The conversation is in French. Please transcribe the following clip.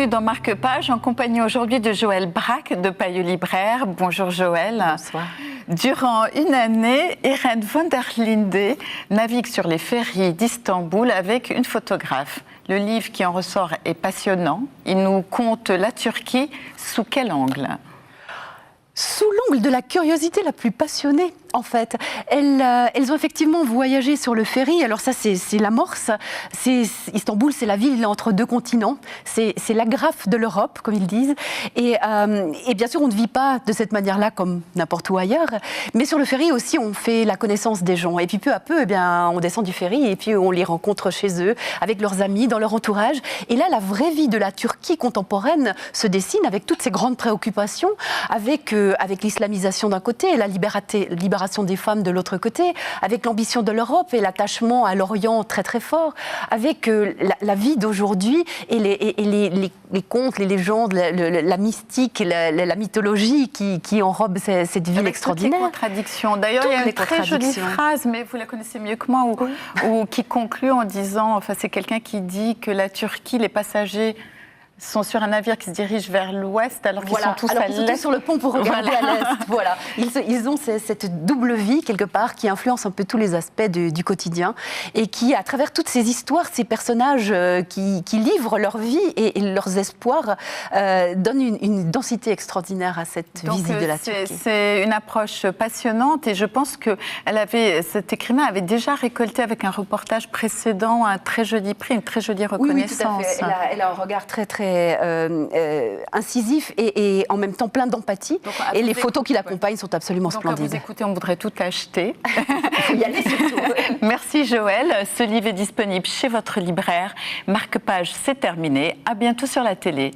bienvenue dans Marque-Page en compagnie aujourd'hui de Joëlle Braque de Payot Libraire. Bonjour Joëlle. Bonsoir. Durant une année, Irène van der Linde navigue sur les ferries d'Istanbul avec une photographe. Le livre qui en ressort est passionnant. Il nous conte la Turquie sous quel angle ? Sous l'angle de la curiosité la plus passionnée, en fait. Elles ont effectivement voyagé sur le ferry. Alors ça, c'est l'amorce. Istanbul, c'est la ville entre deux continents. C'est l'agrafe de l'Europe, comme ils disent. Et bien sûr, on ne vit pas de cette manière-là comme n'importe où ailleurs. Mais sur le ferry aussi, on fait la connaissance des gens. Et puis peu à peu, eh bien, on descend du ferry et puis on les rencontre chez eux, avec leurs amis, dans leur entourage. Et là, la vraie vie de la Turquie contemporaine se dessine avec toutes ces grandes préoccupations, avec l'islamisation d'un côté et la libération des femmes de l'autre côté, avec l'ambition de l'Europe et l'attachement à l'Orient très très fort, avec la vie d'aujourd'hui et les contes, les légendes, la mystique, la mythologie qui enrobe cette ville extraordinaire. Toutes les contradictions. D'ailleurs, il y a une très jolie phrase, mais vous la connaissez mieux que moi, ou qui conclut en disant, enfin c'est quelqu'un qui dit que la Turquie, les passagers sont sur un navire qui se dirige vers l'ouest alors qu'ils sont tous à l'est. Ils sont sur le pont pour regarder à l'est. Voilà. Ils ont cette double vie, quelque part, qui influence un peu tous les aspects du quotidien et qui, à travers toutes ces histoires, ces personnages qui livrent leur vie et leurs espoirs, donnent une densité extraordinaire à cette visite de la Turquie. C'est une approche passionnante et je pense que cet écrivain avait déjà récolté avec un reportage précédent un très joli prix, une très jolie reconnaissance. Oui, tout à fait. Elle a un regard très incisif et en même temps plein d'empathie. Et les photos qui l'accompagnent sont absolument splendides. À vous écouter, on voudrait tout acheter. Il faut y aller surtout. Merci Joëlle. Ce livre est disponible chez votre libraire. Marque-Page, c'est terminé. À bientôt sur la télé.